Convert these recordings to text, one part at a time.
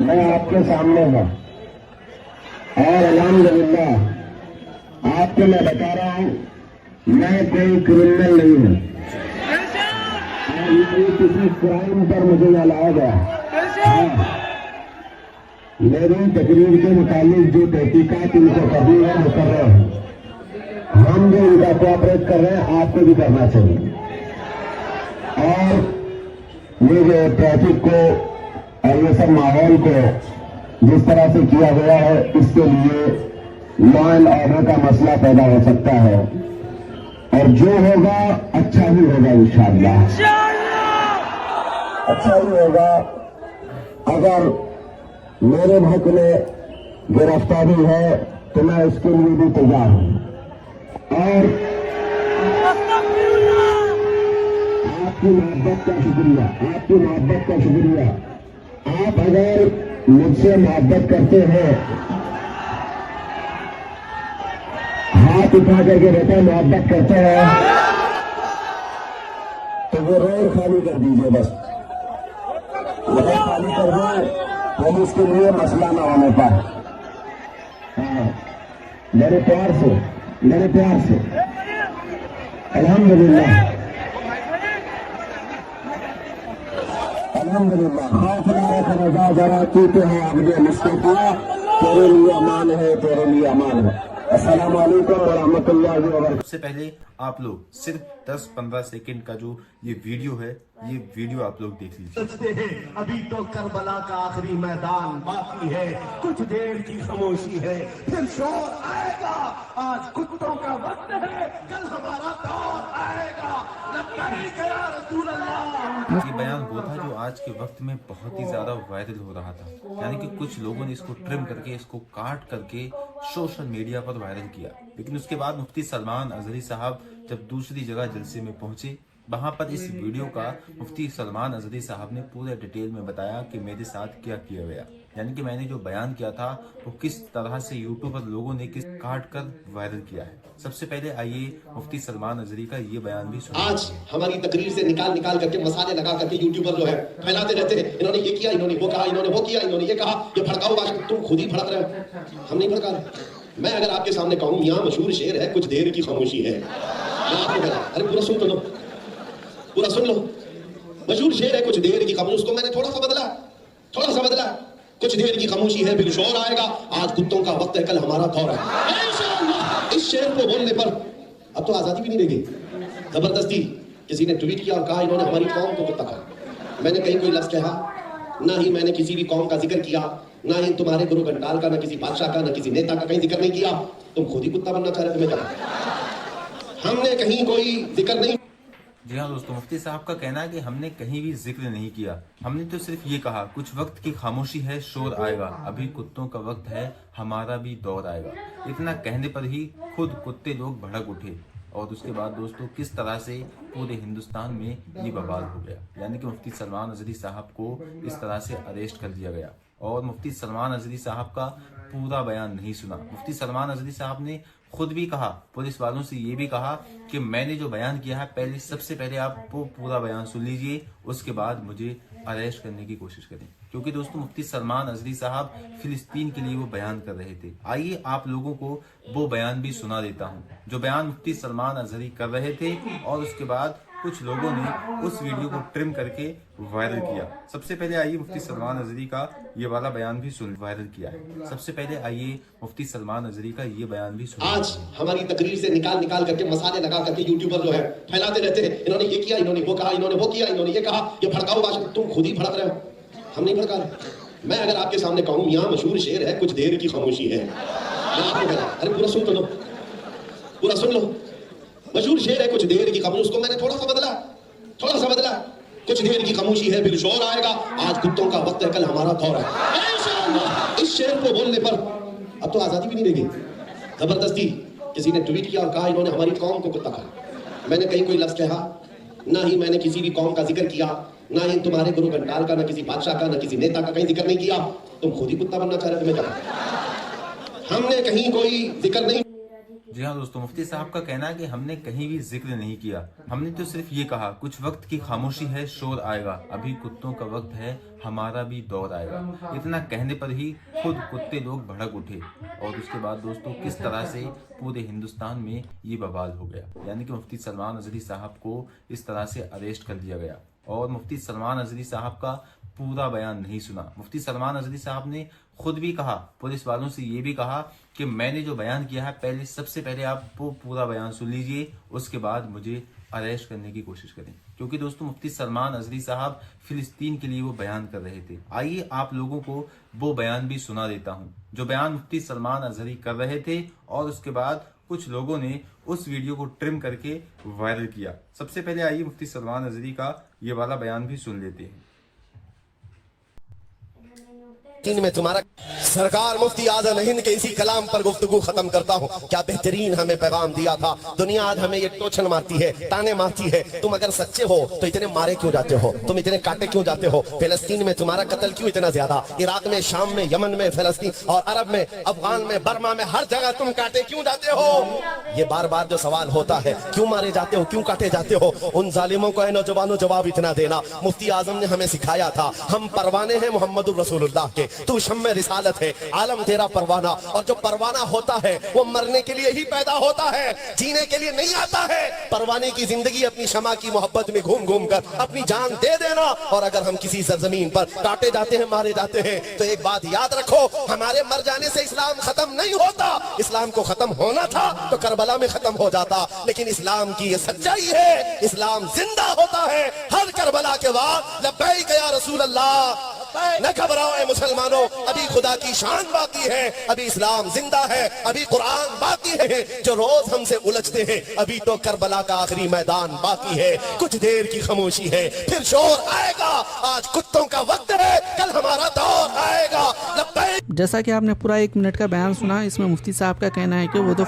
मैं आपके सामने हूँ और अल्हम्दुलिल्लाह आपको मैं बता रहा हूँ, मैं कोई क्रिमिनल नहीं हूँ और ये किसी क्राइम पर मुझे न लाया गया। हाँ, मेरी तकरीर के मुताबिक जो तहकीकात इनको करनी है वो कर रहे हैं। हम जो इनका कोऑपरेट कर रहे हैं आपको भी करना चाहिए। और ये जो ट्रैफिक को और ये सब माहौल को जिस तरह से किया गया है, इसके लिए लॉ एंड ऑर्डर का मसला पैदा हो सकता है और जो होगा अच्छा ही होगा इंशाअल्लाह। अच्छा ही होगा। अगर मेरे हक में गिरफ्तारी है तो मैं उसके लिए भी तैयार हूं और आपकी मोहब्बत का शुक्रिया, आपकी मोहब्बत का शुक्रिया। आप अगर मुझसे मोहब्बत करते हैं, हाथ उठा करके बेटा मोहब्बत करते हैं, तो वो रोड खाली कर दीजिए। बस रोड खाली कर दो, हम उसके लिए मसला ना होने पाए। हाँ, मेरे प्यार से, मेरे प्यार से अल्हम्दुलिल्लाह, अल्हम्दुलिल्लाह। खौफ ना रख रजा जरा चूते हैं अब्दे मुस्तफा, तेरे लिए अमान है, तेरे लिए अमान है। अस्सलाम वालेकुम व रहमतुल्लाहि व बरकातहू। सबसे पहले आप लोग सिर्फ 10-15 सेकंड का जो ये वीडियो है, ये वीडियो आप लोग देख लीजिए। अभी तो करबला का आखिरी मैदान बाकी है, कुछ देर की खामोशी है, फिर शोर आएगा। आज कुत्तों का वक्त है, कल हमारा दौर आएगा। लब्बैक या रसूल अल्लाह। ये बयान वो था जो आज के वक्त में बहुत ही ज्यादा वायरल हो रहा था। यानी कि कुछ लोगों ने इसको ट्रिम करके, इसको काट करके सोशल मीडिया पर वायरल किया। लेकिन उसके बाद मुफ्ती सलमान अजहरी साहब जब दूसरी जगह जलसे में पहुंचे, वहां पर इस वीडियो का मुफ्ती सलमान अजहरी साहब ने पूरे डिटेल में बताया कि मेरे साथ क्या किया गया। यानी कि मैंने जो बयान किया था वो किस तरह से यूट्यूब पर लोगों ने किस काट कर वायरल किया है। सबसे पहले आइए मुफ्ती सलमान अजहरी का ये बयान भी सुनिए। आज हमारी तकरीर से निकाल करके मसाले लगा करके यूट्यूबर जो है फैलाते रहते हैं, इन्होंने ये किया, इन्होंने वो कहा, इन्होंने वो किया, इन्होंने ये कहा, ये भड़काऊ बात। तुम खुद ही भड़क रहे हो, हम नहीं भड़का रहे। मैं अगर आपके सामने कहूं यहाँ मशहूर शेर है, कुछ देर की खामोशी है, मैं आपको कह रहा, अरे पूरा सुन तो लो, पूरा सुन लो। मशहूर शेर है, कुछ देर की खामोशी, उसको मैंने थोड़ा सा बदला। कुछ देर की खामोशी है, फिर शोर आएगा। आज कुत्तों का वक्त है, कल हमारा दौर है। इस शेर को बोलने पर अब तो आजादी भी नहीं रहेगी। जबरदस्ती किसी ने ट्वीट किया और कहा इन्होंने हमारी कौम को कुत्ता कहा। मैंने कहीं कोई लफ्ज कहा, ना ही मैंने किसी भी कौम का जिक्र किया, ना ही तुम्हारे गुरु घंटाल का, ना किसी बादशाह का, ना किसी नेता का कहीं जिक्र नहीं किया। तुम खुद ही कुत्ता बनना चाह रहे थे, मैं क्या, हमने कहीं कोई जिक्र नहीं। जी हाँ दोस्तों, मुफ्ती साहब का कहना है कि हमने कहीं भी जिक्र नहीं किया, हमने तो सिर्फ ये कहा कुछ वक्त की खामोशी है, शोर आएगा, अभी कुत्तों का वक्त है, हमारा भी दौर आएगा। इतना कहने पर ही खुद कुत्ते लोग भड़क उठे और उसके बाद दोस्तों किस तरह से पूरे हिंदुस्तान में ये बवाल हो गया। यानी कि मुफ्ती सलमान अजहरी साहब को इस तरह से अरेस्ट कर दिया गया और मुफ्ती सलमान अजहरी साहब का पूरा बयान नहीं सुना। मुफ्ती सलमान अजहरी साहब ने खुद भी कहा, पुलिस वालों से ये भी कहा कि मैंने जो बयान किया है, सबसे पहले आप वो पूरा बयान सुन लीजिए, उसके बाद मुझे अरेस्ट करने की कोशिश करें। क्योंकि दोस्तों मुफ्ती सलमान अजहरी साहब फिलिस्तीन के लिए वो बयान कर रहे थे। आइए आप लोगों को वो बयान भी सुना देता हूँ जो बयान मुफ्ती सलमान अजहरी कर रहे थे और उसके बाद कुछ लोगों ने उस वीडियो को ट्रिम करके वायरल किया। सबसे पहले आइए मुफ्ती सलमान अजहरी का ये वाला बयान भी सुन, वायरल किया है। सबसे पहले आइए मुफ्ती सलमान अजहरी का ये बयान भी सुन। आज हमारी तकरीर से निकाल करके मसाले लगा करके यूट्यूबर जो है फैलाते रहते हैं, इन्होंने ये किया, इन्होंने वो कहा, इन्होंने वो किया, इन्होंने ये कहा, ये भड़काऊ बात। तुम खुद ही भड़क रहे हो, हम नहीं भड़का रहे। मैं अगर आपके सामने कहूं यहाँ मशहूर शेर है, कुछ देर की खामोशी है, मैं आपको कह रहा, अरे पूरा सुन तो लो, पूरा सुन लो। मशहूर शेर है, कुछ देर की खामोशी, उसको मैंने थोड़ा सा बदला। कुछ देर की खामोशी है, फिर शोर आएगा। आज कुत्तों का वक्त है, कल हमारा दौर है। इस शेर को बोलने पर अब तो आजादी भी नहीं रहेगी। जबरदस्ती किसी ने ट्वीट किया और कहा इन्होंने हमारी कौम को कुत्ता कहा। मैंने कहीं कोई लफ्ज कहा, ना ही मैंने किसी भी कौम का जिक्र किया, ना ही तुम्हारे गुरु घंटाल का, ना किसी बादशाह का, ना किसी नेता का कहीं जिक्र नहीं किया। तुम खुद ही कुत्ता बनना चाह रहे थे, मैं क्या, हमने कहीं कोई जिक्र नहीं। जी हाँ दोस्तों, मुफ्ती साहब का कहना है कि हमने कहीं भी जिक्र नहीं किया, हमने तो सिर्फ ये कहा कुछ वक्त की खामोशी है, शोर आएगा, अभी कुत्तों का वक्त है, हमारा भी दौर आएगा। इतना कहने पर ही खुद कुत्ते लोग भड़क उठे और उसके बाद दोस्तों किस तरह से पूरे हिंदुस्तान में ये बवाल हो गया, यानी कि मुफ्ती सलमान अजहरी साहब को इस तरह से अरेस्ट कर दिया गया। और मुफ्ती सलमान अजहरी साहब का पूरा बयान नहीं सुना। मुफ्ती सलमान अजहरी साहब ने खुद भी कहा, पुलिस वालों से ये भी कहा कि मैंने जो बयान किया है सबसे पहले आप वो पूरा बयान सुन लीजिए, उसके बाद मुझे अरेस्ट करने की कोशिश करें। क्योंकि दोस्तों मुफ्ती सलमान अजहरी साहब फिलिस्तीन के लिए वो बयान कर रहे थे। आइए आप लोगों को वो बयान भी सुना देता हूँ जो बयान मुफ्ती सलमान अजहरी कर रहे थे, और उसके बाद कुछ लोगों ने उस वीडियो को ट्रिम करके वायरल किया। सबसे पहले आइए मुफ्ती सलमान अजहरी का ये वाला बयान भी सुन लेते हैं। तीन में तुम्हारा सरकार मुफ्ती आजम हिंद के इसी कलाम पर गुफ्तगू खत्म करता हूँ। क्या बेहतरीन हमें पैगाम दिया था। दुनिया आज हमें ये टोचन मारती है, ताने मारती है। तुम अगर सच्चे हो तो इतने मारे क्यों जाते हो, तुम इतने काटे क्यों जाते हो। फिलिस्तीन में तुम्हारा कत्ल क्यों इतना ज्यादा, इराक में, शाम में, यमन में, फिलिस्तीन और अरब में, अफगान में, बर्मा में, हर जगह तुम काटे क्यों जाते हो। ये बार बार जो सवाल होता है, क्यों मारे जाते हो, क्यों काटे जाते हो। उन जालिमों को है नौजवानों जवाब इतना देना। मुफ्ती आजम ने हमें सिखाया था, हम परवाने हैं मोहम्मद रसूलुल्लाह के, तू शम्मे रिसालत है, आलम तेरा परवाना। और जो परवाना होता है वो मरने के लिए ही पैदा होता है, जीने के लिए नहीं आता है। परवाने की जिंदगी अपनी शमा की मोहब्बत में घूम घूम कर अपनी जान दे देना। और अगर हम किसी सरजमीन पर काटे जाते हैं, मारे जाते हैं, तो एक बात याद रखो, हमारे मर जाने से इस्लाम खत्म नहीं होता। इस्लाम को खत्म होना था तो करबला में खत्म हो जाता, लेकिन इस्लाम की ये सच्चाई है, इस्लाम जिंदा होता है हर करबला के बाद। लब्बैक या रसूल अल्लाह, न घबराओ ऐ मुसलमानों, अभी खुदा की शान बाकी है, अभी इस्लाम जिंदा है, अभी कुरान बाकी है। जो रोज हमसे उलझते हैं, अभी तो करबला का आखिरी मैदान बाकी है। कुछ देर की खामोशी है, फिर शोर आएगा। आज कुत्तों का वक्त है, कल हमारा दौर आएगा। लब्बैक। जैसा कि आपने पूरा 1 मिनट का बयान सुना, इसमें मुफ्ती साहब का कहना है कि वो तो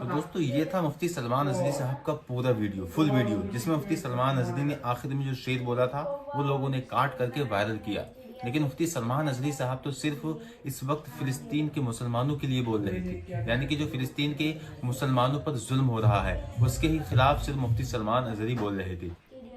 दोस्तों ये था मुफ्ती सलमान अजहरी साहब का पूरा वीडियो, फुल वीडियो, जिसमें मुफ्ती सलमान अजहरी ने आखिर में जो शेर बोला था वो लोगों ने काट करके वायरल किया। लेकिन मुफ्ती सलमान अजहरी साहब तो सिर्फ इस वक्त फिलिस्तीन के मुसलमानों के लिए बोल रहे थे, यानी कि जो फिलिस्तीन के मुसलमानों पर जुल्म हो रहा है उसके ही खिलाफ सिर्फ मुफ्ती सलमान अजहरी बोल रहे थे।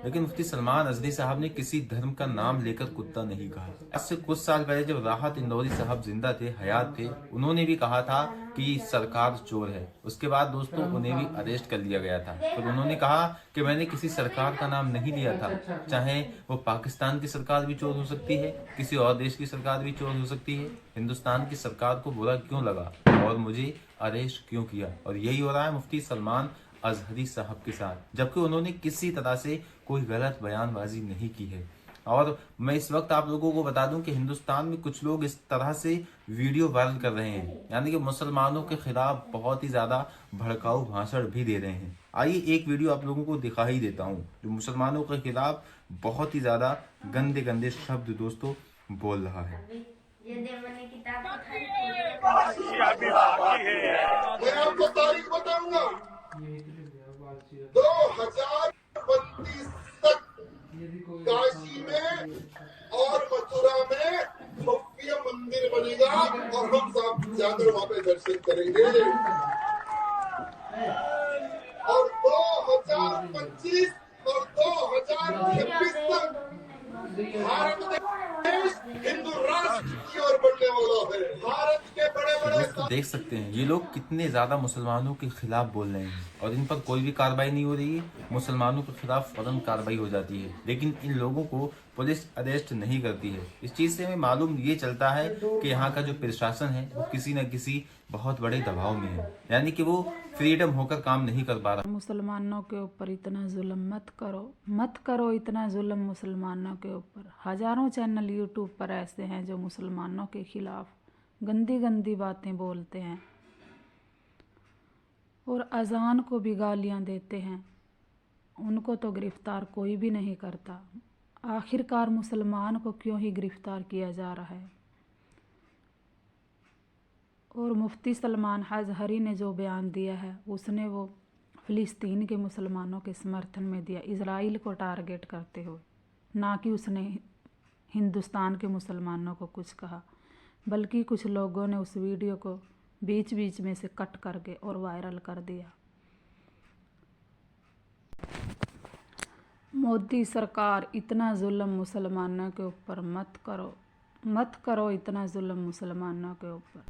लेकिन मुफ्ती सलमान अजहरी साहब ने किसी धर्म का नाम लेकर कुत्ता नहीं कहा। आज से कुछ साल पहले जब राहत इंदौरी साहब जिंदा थे, हयात थे, उन्होंने भी कहा था कि सरकार चोर है। उसके बाद दोस्तों उन्हें भी अरेस्ट कर लिया गया था। तो उन्होंने कहा कि मैंने किसी सरकार का नाम नहीं लिया था, चाहे वो पाकिस्तान की सरकार भी चोर हो सकती है, किसी और देश की सरकार भी चोर हो सकती है। हिंदुस्तान की सरकार को बुरा क्यों लगा और मुझे अरेस्ट क्यों किया। और यही हो रहा है मुफ्ती सलमान अजहरी साहब के साथ, जबकि उन्होंने किसी तरह से कोई गलत बयानबाजी नहीं की है। और मैं इस वक्त आप लोगों को बता दूं कि हिंदुस्तान में कुछ लोग इस तरह से वीडियो वायरल कर रहे हैं, यानी कि मुसलमानों के खिलाफ बहुत ही ज्यादा भड़काऊ भाषण भी दे रहे हैं। आइए एक वीडियो आप लोगों को दिखा ही देता हूं जो मुसलमानों के खिलाफ बहुत ही ज्यादा गंदे गंदे शब्द दोस्तों बोल रहा है। मैं आपको तारीख बताऊंगा, 2035 तक काशी में और मथुरा में भव्य मंदिर बनेगा और हम सब जाकर वहां पे दर्शन करेंगे। और 2025 और 2026 तक भारत देश हिंदू राष्ट्र की ओर बढ़ने वाला है। भारत के बड़े बड़े दोस्तों देख सकते हैं ये लोग कितने ज्यादा मुसलमानों के खिलाफ बोल रहे हैं और इन पर कोई भी कार्रवाई नहीं हो रही है। मुसलमानों के खिलाफ फौरन कार्रवाई हो जाती है, लेकिन इन लोगों को पुलिस अरेस्ट नहीं करती है। इस चीज से हमें मालूम ये चलता है कि यहाँ का जो प्रशासन है वो किसी न किसी बहुत बड़े दबाव में है, यानी कि वो फ्रीडम होकर काम नहीं कर पा रहा। मुसलमानों के ऊपर इतना जुल्म मत करो इतना जुल्म मुसलमानों के ऊपर। हजारों चैनल यूट्यूब पर ऐसे हैं जो मुसलमानों के खिलाफ गंदी गंदी बातें बोलते हैं और अजान को भी गालियां देते हैं। उनको तो गिरफ्तार कोई भी नहीं करता। आखिरकार मुसलमान को क्यों ही गिरफ्तार किया जा रहा है। और मुफ्ती सलमान अजहरी ने जो बयान दिया है उसने वो फ़िलिस्तीन के मुसलमानों के समर्थन में दिया, इजराइल को टारगेट करते हुए, ना कि उसने हिंदुस्तान के मुसलमानों को कुछ कहा। बल्कि कुछ लोगों ने उस वीडियो को बीच बीच में से कट करके और वायरल कर दिया। मोदी सरकार, इतना जुल्म मुसलमानों के ऊपर मत करो, मत करो इतना जुल्म मुसलमानों के ऊपर।